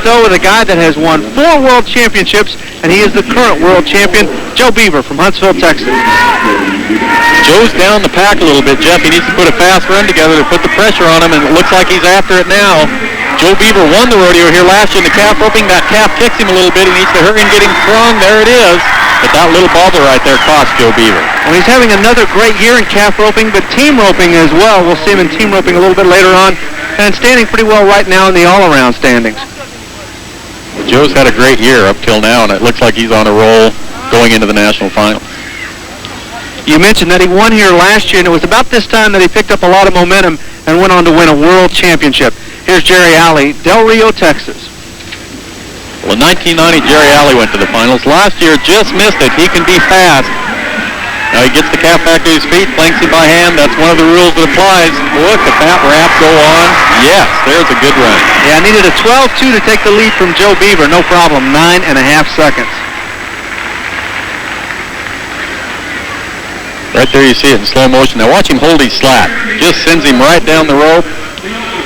though, with a guy that has won 4 world championships, and he is the current world champion, Joe Beaver from Huntsville, Texas. Joe's down the pack a little bit, Jeff. He needs to put a fast run together to put the pressure on him, and it looks like he's after it now. Joe Beaver won the rodeo here last year in the calf roping. That calf kicks him a little bit. He needs to hurry and get him strong. There it is. But that little bobble right there cost Joe Beaver. Well, he's having another great year in calf roping, but team roping as well. We'll see him in team roping a little bit later on, and standing pretty well right now in the all-around standings. Joe's had a great year up till now, and it looks like he's on a roll going into the national final. You mentioned that he won here last year, and it was about this time that he picked up a lot of momentum and went on to win a world championship. Here's Jerry Alley, Del Rio, Texas. Well, in 1990, Jerry Alley went to the finals. Last year, just missed it. He can be fast. Now he gets the calf back to his feet, planks him by hand. That's one of the rules that applies. Look, the fat wrap go on. Yes, there's a good run. Yeah, needed a 12-2 to take the lead from Joe Beaver. No problem, 9.5 seconds. Right there you see it in slow motion. Now watch him hold his slat. Just sends him right down the rope.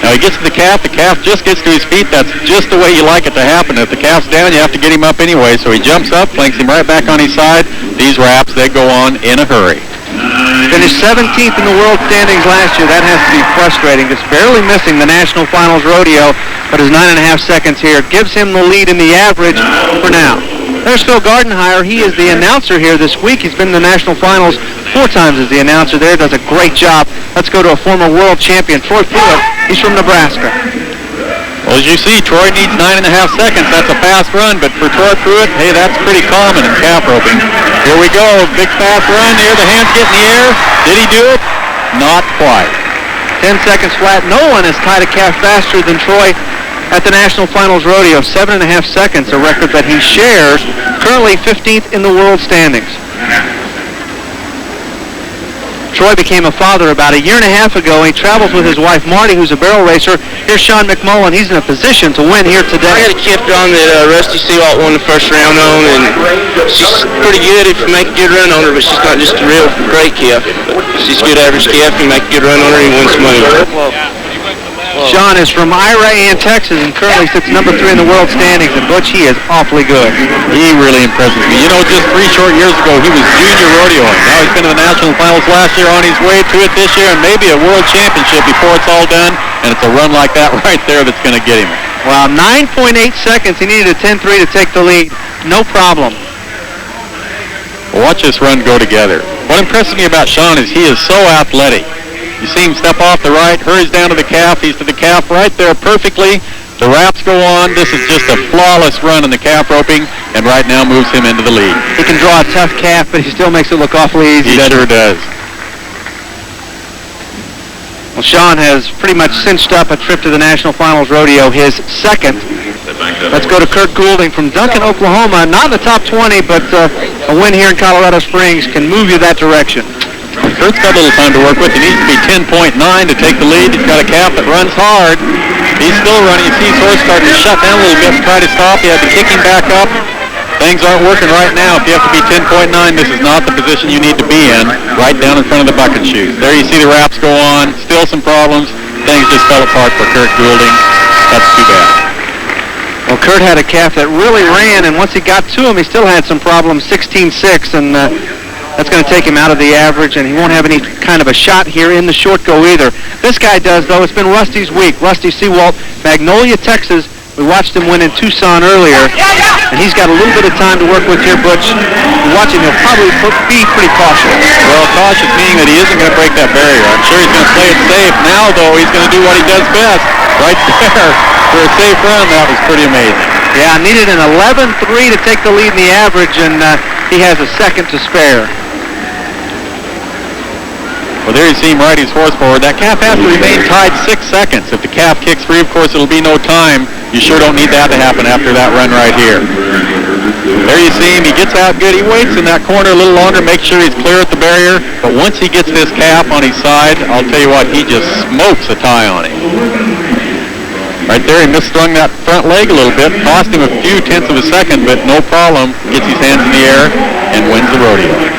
Now he gets to the calf just gets to his feet. That's just the way you like it to happen. If the calf's down, you have to get him up anyway. So he jumps up, planks him right back on his side. These wraps, they go on in a hurry. Finished 17th in the world standings last year. That has to be frustrating. Just barely missing the National Finals rodeo, but his 9.5 seconds here gives him the lead in the average for now. There's Phil Gardenhire. He is the announcer here this week. He's been in the National Finals 4 times as the announcer there. Does a great job. Let's go to a former world champion, Troy Pruitt. He's from Nebraska. Well, as you see, Troy needs 9.5 seconds. That's a fast run, but for Troy Pruitt, hey, that's pretty common in calf roping. Here we go. Big fast run here. The hands get in the air. Did he do it? Not quite. 10 seconds flat. No one has tied a calf faster than Troy at the National Finals rodeo. 7.5 seconds, a record that he shares, currently 15th in the world standings. Troy became a father about 1.5 years ago. He travels with his wife Marty, who's a barrel racer. Here's Sean McMullen. He's in a position to win here today. I got a calf on that Rusty Seawalt won the first round on, and she's pretty good if you make a good run on her, but she's not just a real great calf. She's a good average calf. You make a good run on her, and you win some money. Sean is from Irayan, Texas, and currently sits number 3 in the world standings. And Butch, he is awfully good. He really impresses me. You know, just 3 short years ago, he was junior rodeoing. Now he's been to the national finals last year, on his way to it this year, and maybe a world championship before it's all done. And it's a run like that right there that's going to get him. Wow, 9.8 seconds. He needed a 10-3 to take the lead. No problem. Well, watch this run go together. What impresses me about Sean is he is so athletic. You see him step off the right, hurries down to the calf. He's to the calf right there perfectly. The wraps go on. This is just a flawless run in the calf roping, and right now moves him into the lead. He can draw a tough calf, but he still makes it look awfully easy. He sure does. Well, Sean has pretty much cinched up a trip to the National Finals rodeo, his second. Let's go to Kurt Goulding from Duncan, Oklahoma. Not in the top 20, but a win here in Colorado Springs can move you that direction. Kurt's got a little time to work with. He needs to be 10.9 to take the lead. He's got a calf that runs hard. He's still running. You see his horse starting to shut down a little bit to try to stop. He had to kick him back up. Things aren't working right now. If you have to be 10.9, this is not the position you need to be in, right down in front of the bucket shoes. There you see the wraps go on. Still some problems. Things just fell apart for Kurt Goulding. That's too bad. Well, Kurt had a calf that really ran, and once he got to him, he still had some problems, 16.6, and that's going to take him out of the average, and he won't have any kind of a shot here in the short go either. This guy does, though. It's been Rusty's week. Rusty Seawalt, Magnolia, Texas. We watched him win in Tucson earlier, and he's got a little bit of time to work with here, Butch. You watch him, he'll probably be pretty cautious. Well, cautious meaning that he isn't going to break that barrier. I'm sure he's going to play it safe. Now, though, he's going to do what he does best. Right there for a safe run. That was pretty amazing. Yeah, needed an 11.3 to take the lead in the average, and he has a second to spare. Well, there you see him ride his horse forward. That calf has to remain tied 6 seconds. If the calf kicks free, of course, it'll be no time. You sure don't need that to happen after that run right here. There you see him. He gets out good. He waits in that corner a little longer, makes sure he's clear at the barrier. But once he gets this calf on his side, I'll tell you what, he just smokes a tie on him. Right there, he misstrung that front leg a little bit. Cost him a few tenths of a second, but no problem. Gets his hands in the air and wins the rodeo.